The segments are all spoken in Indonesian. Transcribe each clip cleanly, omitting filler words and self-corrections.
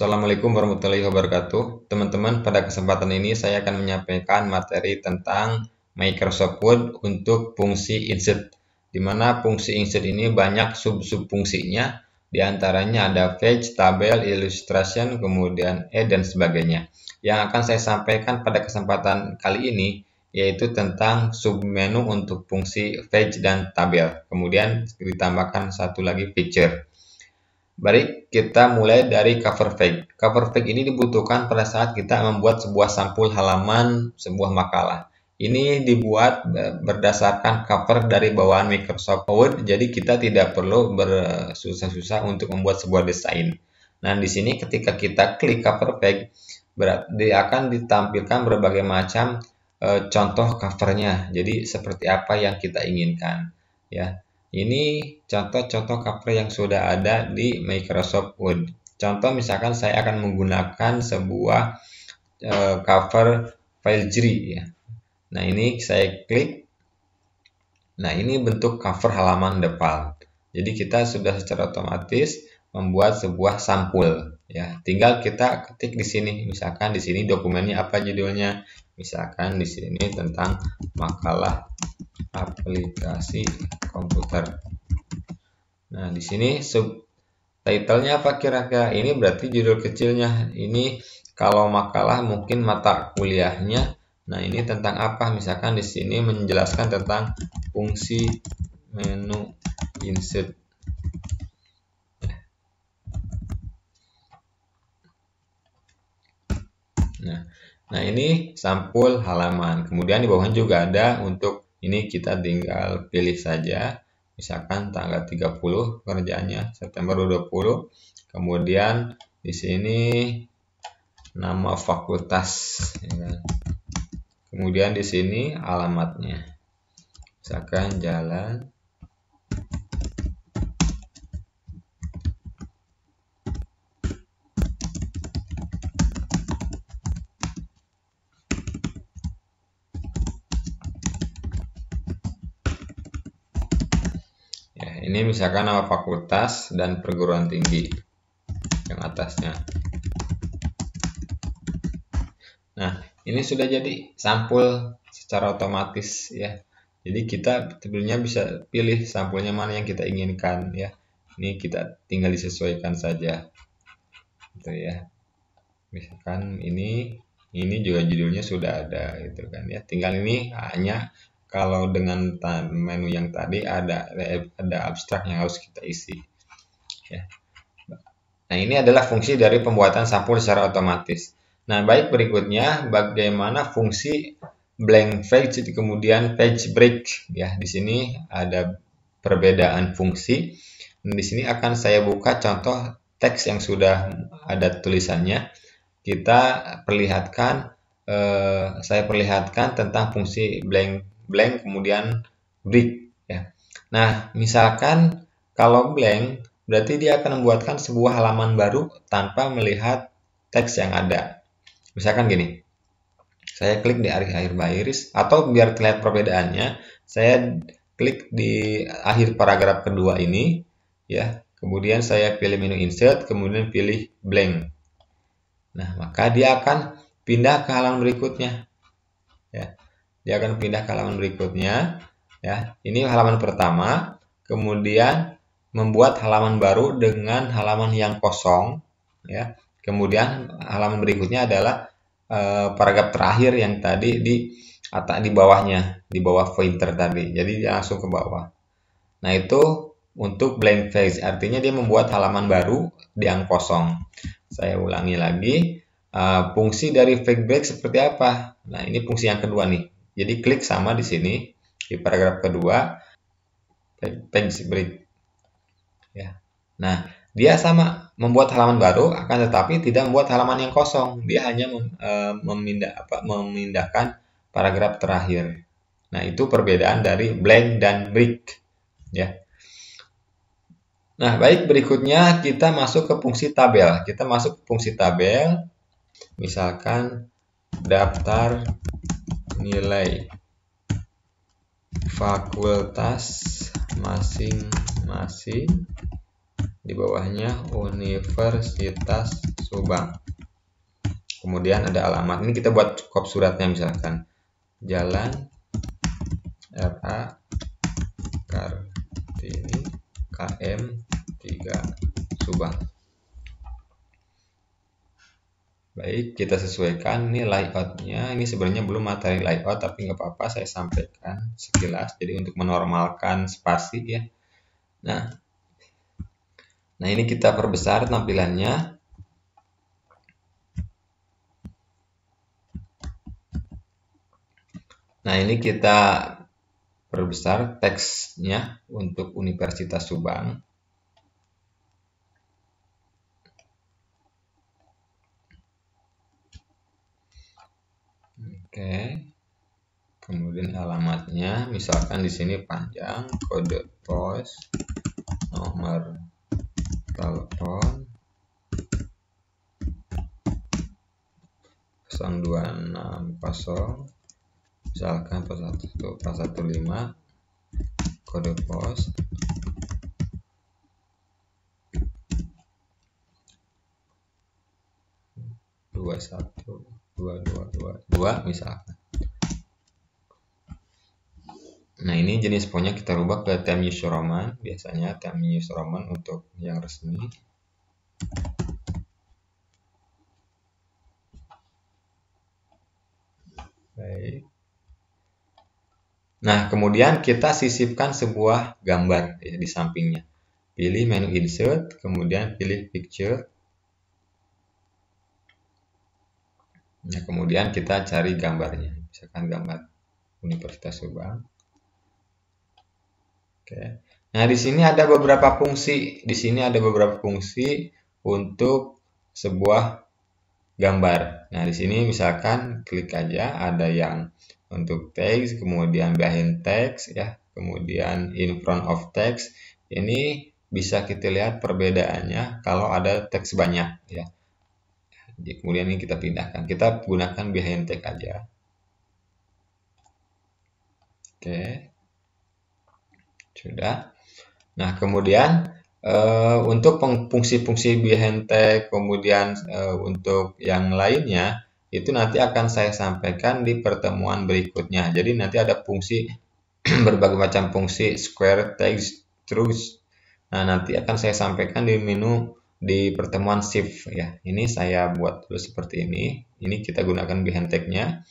Assalamualaikum warahmatullahi wabarakatuh. Teman-teman, pada kesempatan ini saya akan menyampaikan materi tentang Microsoft Word untuk fungsi insert. Di mana fungsi insert ini banyak sub-sub fungsinya, di antaranya ada page, tabel, illustration, kemudian add dan sebagainya. Yang akan saya sampaikan pada kesempatan kali ini yaitu tentang submenu untuk fungsi page dan tabel. Kemudian ditambahkan satu lagi feature. Baik, kita mulai dari cover page. Cover page ini dibutuhkan pada saat kita membuat sebuah sampul halaman sebuah makalah. Ini dibuat berdasarkan cover dari bawaan Microsoft Word, jadi kita tidak perlu bersusah-susah untuk membuat sebuah desain. Nah, di sini ketika kita klik cover page, dia akan ditampilkan berbagai macam contoh covernya. Jadi seperti apa yang kita inginkan, ya. Ini contoh-contoh cover yang sudah ada di Microsoft Word. Contoh misalkan saya akan menggunakan sebuah cover file JIRI ya. Nah, ini saya klik. Nah, ini bentuk cover halaman depan. Jadi kita sudah secara otomatis membuat sebuah sampul ya. Tinggal kita ketik di sini. Misalkan di sini dokumennya apa judulnya? Misalkan di sini tentang makalah aplikasi komputer. Nah, di sini subtitlenya apa kira-kira? Ini berarti judul kecilnya. Ini kalau makalah mungkin mata kuliahnya. Nah, ini tentang apa? Misalkan di sini menjelaskan tentang fungsi menu insert. Nah, ini sampul halaman. Kemudian di bawahnya juga ada untuk ini kita tinggal pilih saja. Misalkan tanggal 30 kerjaannya September 2020. Kemudian di sini nama fakultas ya kan? Kemudian di sini alamatnya. Misalkan Jalan ini misalkan nama fakultas dan perguruan tinggi yang atasnya. Nah, ini sudah jadi sampul secara otomatis ya. Jadi kita sebenarnya bisa pilih sampulnya mana yang kita inginkan ya. Ini kita tinggal disesuaikan saja. Gitu ya. Misalkan ini juga judulnya sudah ada gitu kan ya. Tinggal ini hanya kalau dengan menu yang tadi ada abstrak yang harus kita isi. Ya. Nah, ini adalah fungsi dari pembuatan sampul secara otomatis. Nah, baik berikutnya bagaimana fungsi blank page kemudian page break ya. Di sini ada perbedaan fungsi. Dan di sini akan saya buka contoh teks yang sudah ada tulisannya. Kita perlihatkan saya perlihatkan tentang fungsi blank kemudian break ya. Nah, misalkan kalau blank berarti dia akan membuatkan sebuah halaman baru tanpa melihat teks yang ada. Misalkan gini. Saya klik di akhir baris atau biar terlihat perbedaannya, saya klik di akhir paragraf kedua ini ya. Kemudian saya pilih menu insert, kemudian pilih blank. Nah, maka dia akan pindah ke halaman berikutnya. Ya. Dia akan pindah ke halaman berikutnya ya. Ini halaman pertama, kemudian membuat halaman baru dengan halaman yang kosong ya. Kemudian halaman berikutnya adalah paragraf terakhir yang tadi di bawahnya, di bawah pointer tadi. Jadi dia langsung ke bawah. Nah, itu untuk blank page, artinya dia membuat halaman baru yang kosong. Saya ulangi lagi. Fungsi dari page break seperti apa? Nah, ini fungsi yang kedua nih. Jadi klik sama di sini di paragraf kedua page break. Ya. Nah, dia sama membuat halaman baru, akan tetapi tidak membuat halaman yang kosong. Dia hanya memindahkan paragraf terakhir. Nah, itu perbedaan dari blank dan break. Ya. Nah, baik berikutnya kita masuk ke fungsi tabel. Kita masuk ke fungsi tabel. Misalkan daftar nilai fakultas masing-masing, di bawahnya Universitas Subang. Kemudian ada alamat. Ini kita buat kop suratnya, misalkan Jalan RA Kartini KM 3 Subang. Baik, kita sesuaikan nih layoutnya. Ini sebenarnya belum materi layout, tapi nggak apa-apa, saya sampaikan sekilas. Jadi untuk menormalkan spasi ya. Nah ini kita perbesar tampilannya. Nah ini kita perbesar teksnya untuk Universitas Subang. Oke. Kemudian alamatnya, misalkan di sini panjang, kode pos, nomor telepon 0260, misalkan 415, kode pos 212222 misalkan. Nah ini jenis fontnya kita rubah ke Times New Roman, biasanya Times New Roman untuk yang resmi. Baik. Nah kemudian kita sisipkan sebuah gambar ya, di sampingnya. Pilih menu insert, kemudian pilih picture. Nah kemudian kita cari gambarnya, misalkan gambar Universitas Subang. Oke. Nah, di sini ada beberapa fungsi. Di sini ada beberapa fungsi untuk sebuah gambar. Nah, di sini misalkan klik aja, ada yang untuk text, kemudian behind text ya, kemudian in front of text. Ini bisa kita lihat perbedaannya kalau ada teks banyak ya. Kemudian ini kita pindahkan. Kita gunakan behind text aja. Oke. Sudah. Nah, kemudian untuk fungsi-fungsi behind text, kemudian untuk yang lainnya, itu nanti akan saya sampaikan di pertemuan berikutnya. Jadi nanti ada fungsi, berbagai macam fungsi, square, text, truth. Nah, nanti akan saya sampaikan di menu di pertemuan shift ya. Ini saya buat dulu seperti ini. Ini kita gunakan behind text-nya.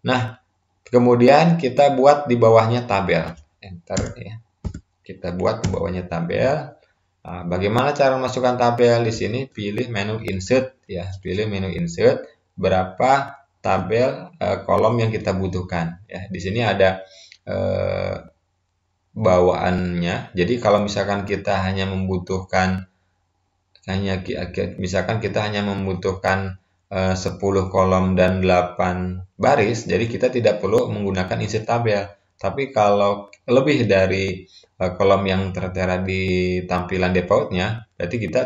Nah, kemudian kita buat di bawahnya tabel. Enter ya. Kita buat di bawahnya tabel. Nah, bagaimana cara memasukkan tabel? Di sini pilih menu insert ya, pilih menu insert, berapa tabel kolom yang kita butuhkan ya. Di sini ada bawaannya. Jadi kalau misalkan kita hanya membutuhkan misalkan kita hanya membutuhkan 10 kolom dan 8 baris, jadi kita tidak perlu menggunakan insert tabel. Tapi kalau lebih dari kolom yang tertera di tampilan defaultnya, berarti kita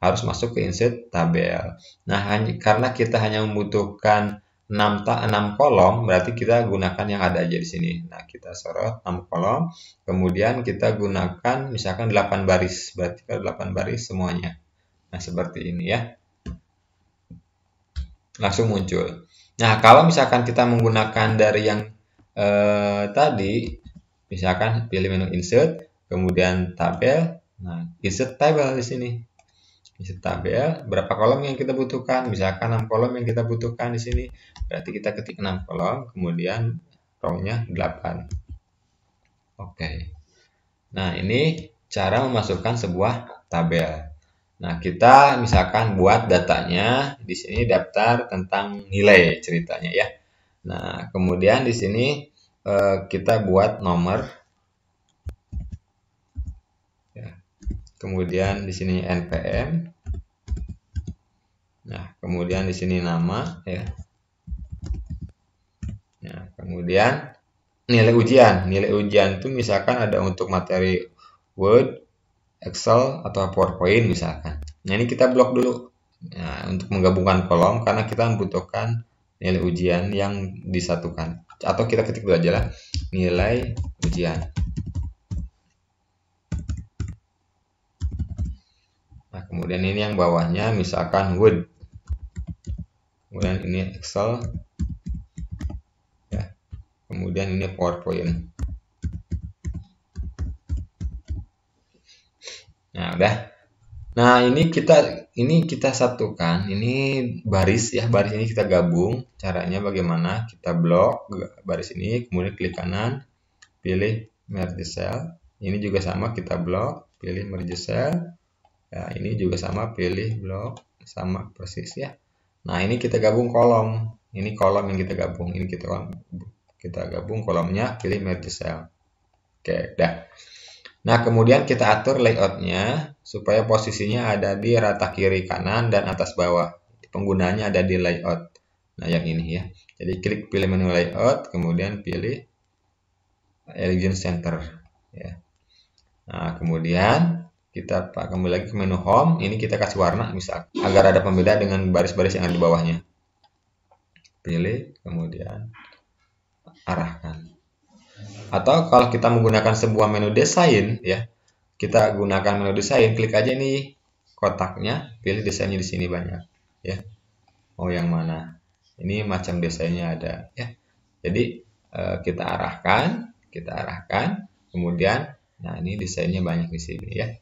harus masuk ke insert tabel. Nah, karena kita hanya membutuhkan 6 kolom, berarti kita gunakan yang ada aja di sini. Nah, kita sorot 6 kolom, kemudian kita gunakan misalkan 8 baris, berarti 8 baris semuanya. Nah, seperti ini ya. Langsung muncul. Nah, kalau misalkan kita menggunakan dari yang tadi, misalkan pilih menu insert, kemudian tabel. Nah, insert tabel di sini. Insert tabel, berapa kolom yang kita butuhkan? Misalkan 6 kolom yang kita butuhkan di sini. Berarti kita ketik 6 kolom, kemudian row-nya 8. Oke. Nah, ini cara memasukkan sebuah tabel. Nah, kita misalkan buat datanya di sini daftar tentang nilai ceritanya ya. Nah, kemudian di sini kita buat nomor. Ya. Kemudian di sini NPM. Nah, kemudian di sini nama ya. Nah, kemudian nilai ujian. Nilai ujian itu misalkan ada untuk materi Word, Excel atau PowerPoint misalkan. Nah, ini kita blok dulu. Nah, untuk menggabungkan kolom karena kita membutuhkan nilai ujian yang disatukan. Atau kita ketik dulu aja lah, nilai ujian. Nah, kemudian ini yang bawahnya misalkan Word. kemudian ini Excel, ya, kemudian ini PowerPoint. Nah, udah. Nah, ini kita satukan, ini baris ya, baris ini kita gabung. Caranya bagaimana? Kita blok baris ini, kemudian klik kanan, pilih merge cell. Ini juga sama, kita blok, pilih merge cell. Ya, ini juga sama, pilih blok, sama persis ya. Nah, ini kita gabung kolom. Ini kolom yang kita gabung. Ini kita gabung kolomnya, pilih merge cell. Oke, dah. Nah, kemudian kita atur layoutnya supaya posisinya ada di rata kiri kanan dan atas bawah. Penggunanya ada di layout. Nah, yang ini ya. Jadi klik pilih menu layout, kemudian pilih Align Center. Ya. Nah, kemudian kita kembali lagi ke menu home. Ini kita kasih warna misal agar ada pembeda dengan baris-baris yang ada di bawahnya. Pilih, kemudian arahkan. Atau kalau kita menggunakan sebuah menu desain ya, kita gunakan menu desain, klik aja nih kotaknya, pilih desainnya di sini banyak ya. Mau yang mana? Ini macam desainnya ada ya. Jadi kita arahkan, kemudian nah ini desainnya banyak di sini ya.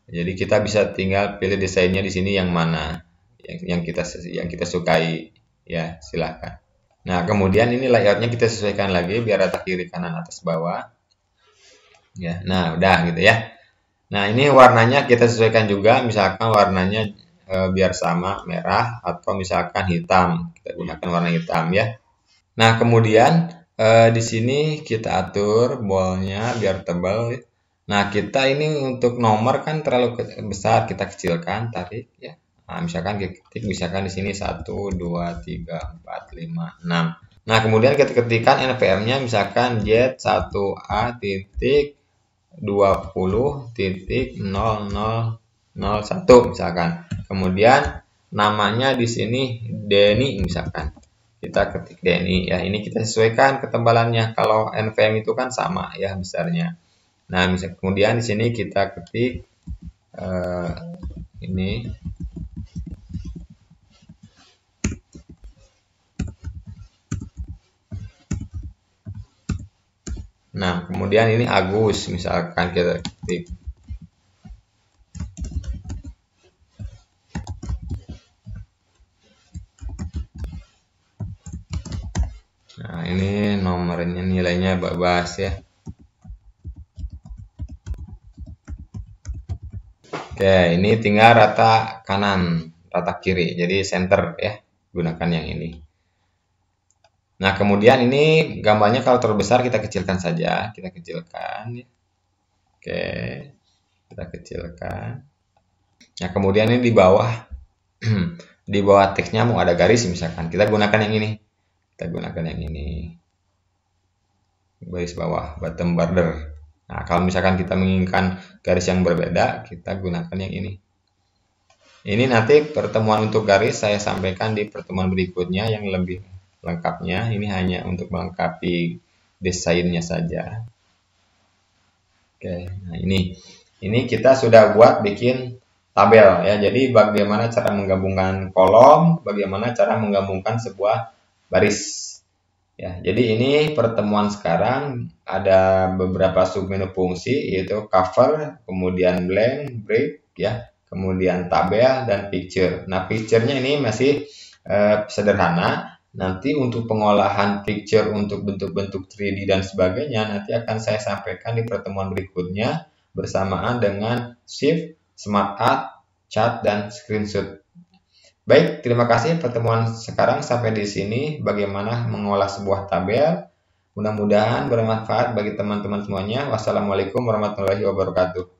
Jadi kita bisa tinggal pilih desainnya di sini yang mana yang kita sukai ya, silahkan. Nah, kemudian ini layoutnya kita sesuaikan lagi biar rata kiri kanan atas bawah. Ya, nah udah gitu ya. Nah, ini warnanya kita sesuaikan juga, misalkan warnanya biar sama merah atau misalkan hitam. Kita gunakan warna hitam ya. Nah, kemudian di sini kita atur bolnya biar tebal. Nah, kita ini untuk nomor kan terlalu besar, kita kecilkan, tarik ya. Nah, misalkan ketik misalkan di sini 1 2 3 4 5 6. Nah, kemudian kita ketikkan NPM-nya misalkan Z1A titik 20.0001 misalkan. Kemudian namanya di sini Denny misalkan. Kita ketik Denny ya. Ini kita sesuaikan ketebalannya. Kalau NVM itu kan sama ya besarnya. Nah, kemudian di sini kita ketik ini. Nah, kemudian ini Agus, misalkan kita ketik. Nah, ini nomornya, nilainya bebas ya. Oke, ini tinggal rata kanan, rata kiri, jadi center ya. Gunakan yang ini. Nah, kemudian ini gambarnya kalau terlalu besar kita kecilkan saja, kita kecilkan ya. Oke, kita kecilkan. Nah, kemudian ini di bawah di bawah teksnya mau ada garis misalkan, kita gunakan yang ini. Kita gunakan yang ini. Garis bawah, bottom border. Nah, kalau misalkan kita menginginkan garis yang berbeda, kita gunakan yang ini. Ini nanti pertemuan untuk garis saya sampaikan di pertemuan berikutnya yang lebih lengkapnya. Ini hanya untuk melengkapi desainnya saja. Oke, nah ini kita sudah buat bikin tabel ya. Jadi bagaimana cara menggabungkan kolom, bagaimana cara menggabungkan sebuah baris. Ya, jadi ini pertemuan sekarang ada beberapa submenu fungsi yaitu cover, kemudian blank, break ya, kemudian tabel dan picture. Nah, picture-nya ini masih sederhana. Nanti untuk pengolahan picture untuk bentuk-bentuk 3D dan sebagainya nanti akan saya sampaikan di pertemuan berikutnya bersamaan dengan shift, smart art, chat, dan screenshot. Baik, terima kasih pertemuan sekarang sampai di sini bagaimana mengolah sebuah tabel. Mudah-mudahan bermanfaat bagi teman-teman semuanya. Wassalamualaikum warahmatullahi wabarakatuh.